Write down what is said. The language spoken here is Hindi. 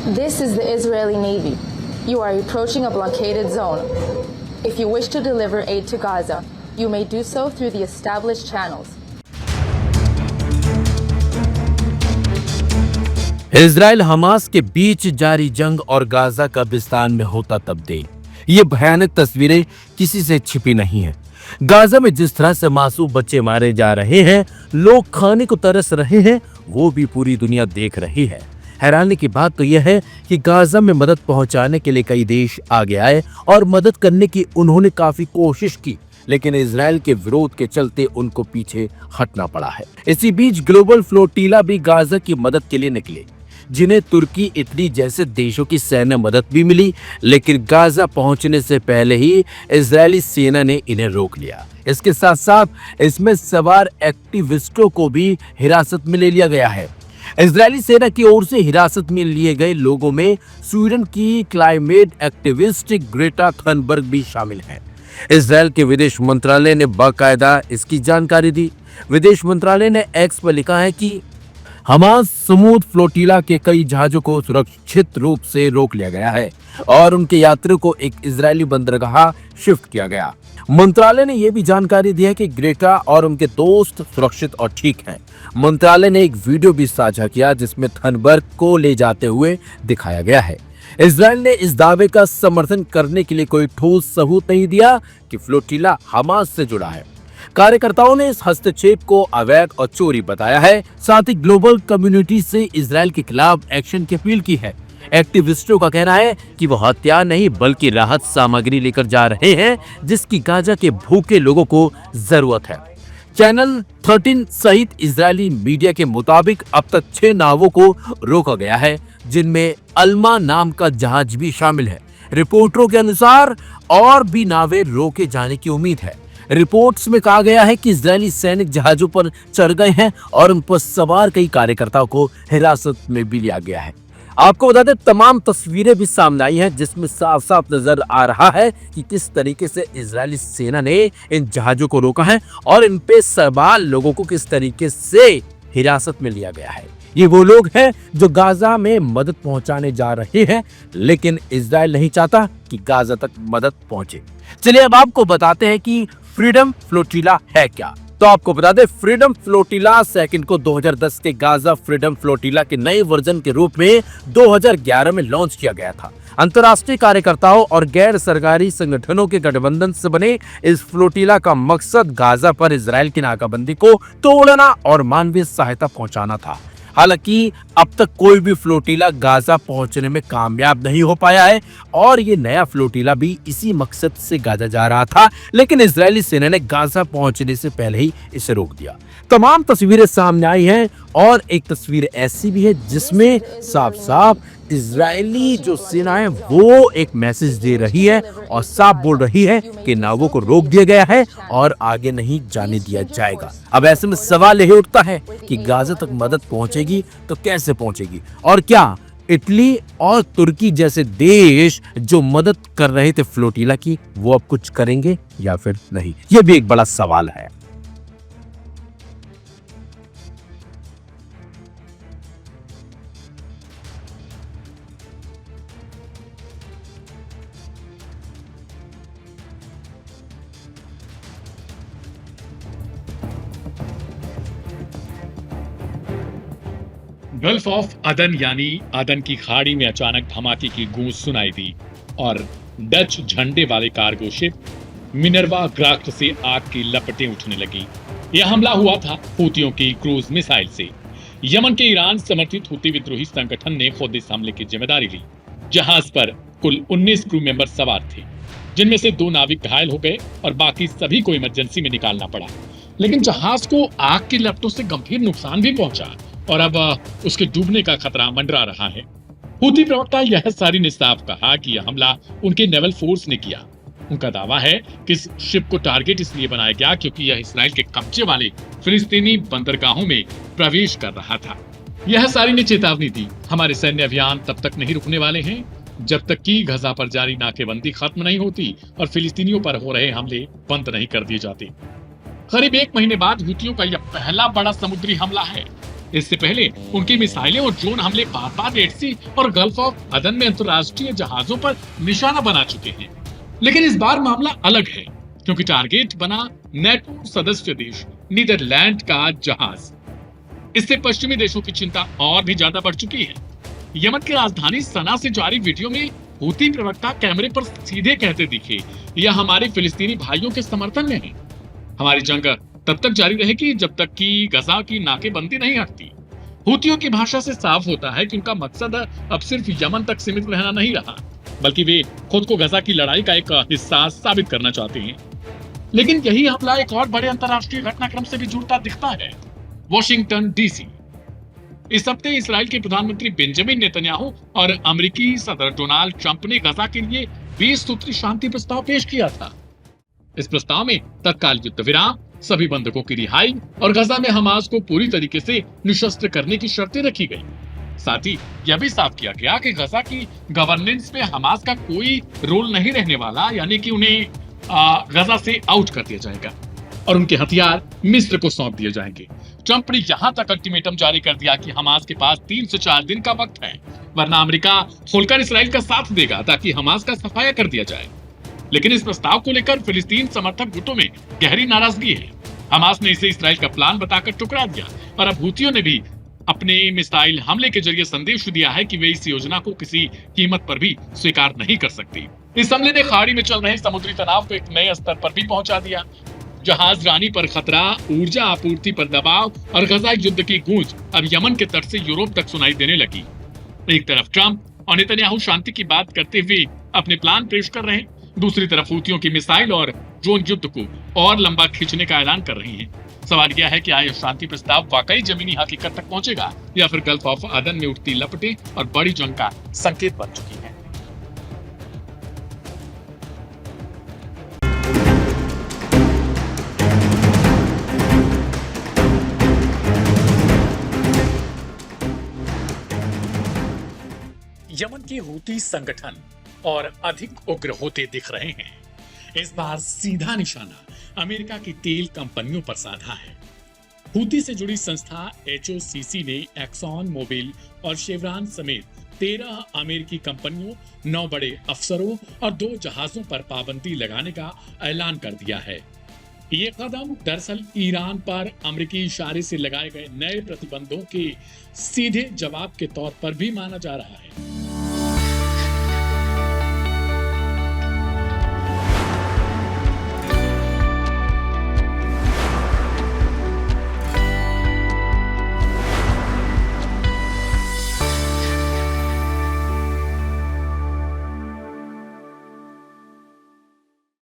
This is the Israeli Navy. You are approaching a blockaded zone. If you wish to deliver aid to Gaza, you may do so through the established channels. Israel Hamas के बीच जारी जंग और गाजा कब्रिस्तान में होता तब्दील। ये भयानक तस्वीरें किसी से छिपी नहीं है। गाजा में जिस तरह से मासूम बच्चे मारे जा रहे हैं, लोग खाने को तरस रहे हैं, वो भी पूरी दुनिया देख रही है। हैरानी की बात तो यह है कि गाजा में मदद पहुंचाने के लिए कई देश आगे आए और मदद करने की उन्होंने काफी कोशिश की, लेकिन इजराइल के विरोध के चलते उनको पीछे हटना पड़ा है। इसी बीच ग्लोबल फ्लोटिला भी गाजा की मदद के लिए निकले, जिन्हें तुर्की, इटली जैसे देशों की सैन्य मदद भी मिली, लेकिन गाजा पहुंचने से पहले ही इजरायली सेना ने इन्हें रोक लिया। इसके साथ साथ इसमें सवार एक्टिविस्टों को भी हिरासत में ले लिया गया है। इजरायली सेना की ओर से हिरासत में लिए गए लोगों में स्वीडन की क्लाइमेट एक्टिविस्ट ग्रेटा थनबर्ग भी शामिल है। इजरायल के विदेश मंत्रालय ने बाकायदा इसकी जानकारी दी। विदेश मंत्रालय ने एक्स पर लिखा है कि हमास समुद्र फ्लोटिला के कई जहाजों को सुरक्षित रूप से रोक लिया गया है और उनके यात्रियों को एक इजरायली बंदरगाह शिफ्ट किया गया। मंत्रालय ने यह भी जानकारी दी है कि ग्रेटा और उनके दोस्त सुरक्षित और ठीक हैं। मंत्रालय ने एक वीडियो भी साझा किया जिसमें थनबर्ग को ले जाते हुए दिखाया गया है। इजरायल ने इस दावे का समर्थन करने के लिए कोई ठोस सबूत नहीं दिया कि फ्लोटिला हमास से जुड़ा है। कार्यकर्ताओं ने इस हस्तक्षेप को अवैध और चोरी बताया है। साथ ही ग्लोबल कम्युनिटी से इजरायल के खिलाफ एक्शन की अपील की है। एक्टिविस्टों का कहना है कि वो हथियार नहीं बल्कि राहत सामग्री लेकर जा रहे हैं, जिसकी गाजा के भूखे लोगों को जरूरत है। चैनल 13 सहित इजरायली मीडिया के मुताबिक अब तक 6 नावों को रोका गया है, जिनमें अल्मा नाम का जहाज भी शामिल है। रिपोर्टरों के अनुसार और भी नावें रोके जाने की उम्मीद है। रिपोर्ट्स में कहा गया है कि इजरायली सैनिक जहाजों पर चढ़ गए हैं और उन पर सवार कई कार्यकर्ताओं को हिरासत में भी लिया गया है। आपको बता दें, तमाम तस्वीरें भी सामने आई हैं, जिसमें साफ साफ नजर आ रहा है कि किस तरीके से इजरायली सेना ने इन जहाजों को रोका है और इन पे सवार लोगों को किस तरीके से हिरासत में लिया गया है। ये वो लोग हैं जो गाजा में मदद पहुंचाने जा रहे हैं, लेकिन इजरायल नहीं चाहता कि गाजा तक मदद पहुंचे। चलिए अब आपको बताते हैं कि फ्रीडम फ्लोटिला है क्या। तो आपको बता दें, फ्रीडम फ्लोटिला सेकंड को 2010 के गाजा फ्रीडम फ्लोटिला के नए वर्जन के रूप में 2011 में लॉन्च किया गया था। अंतर्राष्ट्रीय कार्यकर्ताओं और गैर सरकारी संगठनों के गठबंधन से बने इस फ्लोटिला का मकसद गाजा पर इजरायल की नाकाबंदी को तोड़ना और मानवीय सहायता पहुंचाना था। हालांकि अब तक कोई भी फ्लोटिला गाजा पहुंचने में कामयाब नहीं हो पाया है और ये नया फ्लोटिला भी इसी मकसद से गाजा जा रहा था, लेकिन इजरायली सेना ने गाजा पहुंचने से पहले ही इसे रोक दिया। तमाम तस्वीरें सामने आई हैं और एक तस्वीर ऐसी भी है जिसमें साफ साफ इजरायली जो सेना है वो एक मैसेज दे रही है और साफ बोल रही है कि नावों को रोक दिया गया है और आगे नहीं जाने दिया जाएगा। अब ऐसे में सवाल यही उठता है कि गाजा तक मदद पहुंचेगी तो कैसे पहुंचेगी, और क्या इटली और तुर्की जैसे देश जो मदद कर रहे थे फ्लोटिला की, वो अब कुछ करेंगे या फिर नहीं, ये भी एक बड़ा सवाल है। गल्फ ऑफ अदन यानी अदन की खाड़ी में अचानक धमाके की गूंज सुनाई दी और डच झंडे वाले कार्गो शिप मिनर्वा ग्राफ्ट से आग की लपटें उठने लगी। यह हमला हुआ था हूतियों की क्रूज मिसाइल से। यमन के ईरान समर्थित हूती विद्रोही संगठन ने खुद इस हमले की जिम्मेदारी ली। जहाज पर कुल 19 क्रू मेंबर सवार थे, जिनमें से 2 नाविक घायल हो गए और बाकी सभी को इमरजेंसी में निकालना पड़ा। लेकिन जहाज को आग की लपटों से गंभीर नुकसान भी पहुंचा और अब उसके डूबने का खतरा मंडरा रहा है। हूती प्रवक्ता यह सारी ने साफ कहा कि यह हमला उनके नेवल फोर्स ने किया। उनका दावा है कि इस शिप को टारगेट इसलिए बनाया गया क्योंकि यह इसराइल के कब्जे वाले फिलिस्तीनी बंदरगाहों में प्रवेश कर रहा था। यह सारी ने चेतावनी दी, हमारे सैन्य अभियान तब तक नहीं रुकने वाले हैं जब तक कि गजा पर जारी नाकेबंदी खत्म नहीं होती और फिलिस्तीनियों पर हो रहे हमले बंद नहीं कर दिए जाते। करीब 1 महीने बाद हूतियों का यह पहला बड़ा समुद्री हमला है। इससे पहले उनकी मिसाइलें और ड्रोन हमले बार बार रेड सी और गल्फ ऑफ अदन में अंतर्राष्ट्रीय जहाजों पर निशाना बना चुके हैं। लेकिन इस बार मामला अलग है, क्योंकि टारगेट बना नेटो सदस्य देश नीदरलैंड का जहाज। इससे पश्चिमी देशों की चिंता और भी ज्यादा बढ़ चुकी है। यमन की राजधानी सना से जारी वीडियो में हूती प्रवक्ता कैमरे पर सीधे कहते दिखे, यह हमारे फिलिस्तीनी भाइयों के समर्थन में है। हमारी जंग तब तक जारी रहेगी जब तक कि गजा की नाकेबंदी नहीं हटती। हूतियों की भाषा से साफ होता है कि उनका मकसद अब सिर्फ यमन तक सीमित रहना नहीं रहा, बल्कि वे खुद को गजा की लड़ाई का एक हिस्सा साबित करना चाहते हैं। लेकिन यही हमला एक और बड़े अंतर्राष्ट्रीय घटनाक्रम से भी जुड़ता दिखता है, वॉशिंगटन डीसी। इस हफ्ते इसराइल के प्रधानमंत्री बेंजामिन नेतन्याहू और अमेरिकी सदर डोनाल्ड ट्रंप ने गजा के लिए 20 सूत्री शांति प्रस्ताव पेश किया था। इस प्रस्ताव में तत्काल युद्ध विराम, सभी बंधकों की रिहाई और गजा में हमास को पूरी तरीके से निशस्त्र करने की शर्तें रखी गई। साथ ही यह भी साफ किया गया कि गजा की गवर्नेंस में हमास का कोई रोल नहीं रहने वाला, यानी कि उन्हें गजा से आउट कर दिया जाएगा और उनके हथियार मिस्र को सौंप दिए जाएंगे। ट्रंप ने यहां तक अल्टीमेटम जारी कर दिया कि हमास के पास 3 से 4 दिन का वक्त है, वरना अमेरिका खुलकर इसराइल का साथ देगा ताकि हमास का सफाया कर दिया जाए। लेकिन इस प्रस्ताव को लेकर फिलिस्तीन समर्थक गुटों में गहरी नाराजगी है। हमास ने इसे इसराइल का प्लान बताकर टुकरा दिया और अब हूतियों ने भी अपने मिसाइल हमले के जरिए संदेश दिया है कि वे इस योजना को किसी कीमत पर भी स्वीकार नहीं कर सकती। इस हमले ने खाड़ी में चल रहे समुद्री तनाव को एक नए स्तर पर भी पहुंचा दिया। जहाज रानी पर खतरा, ऊर्जा आपूर्ति पर दबाव और गजा युद्ध की गूंज अब यमन के तट से यूरोप तक सुनाई देने लगी। एक तरफ ट्रंप और नेतन्याहू शांति की बात करते हुए अपने प्लान पेश कर रहे हैं, दूसरी तरफ हूतियों की मिसाइल और ड्रोन युद्ध को और लंबा खींचने का ऐलान कर रही हैं। सवाल यह है कि आया शांति प्रस्ताव वाकई जमीनी हकीकत तक पहुंचेगा या फिर गल्फ ऑफ अदन में उठती लपटें और बड़ी जंग का संकेत बन चुकी है। यमन के हूती संगठन और अधिक उग्र होते दिख रहे हैं। इस बार सीधा निशाना अमेरिका की तेल कंपनियों पर साधा है। हूती से जुड़ी संस्था HOCC ने एक्सॉन मोबिल और शेवरॉन समेत 13 अमेरिकी कंपनियों, 9 बड़े अफसरों और 2 जहाजों पर पाबंदी लगाने का ऐलान कर दिया है। ये कदम दरअसल ईरान पर अमेरिकी इशारे से लगाए गए नए प्रतिबंधों के सीधे जवाब के तौर पर भी माना जा रहा है।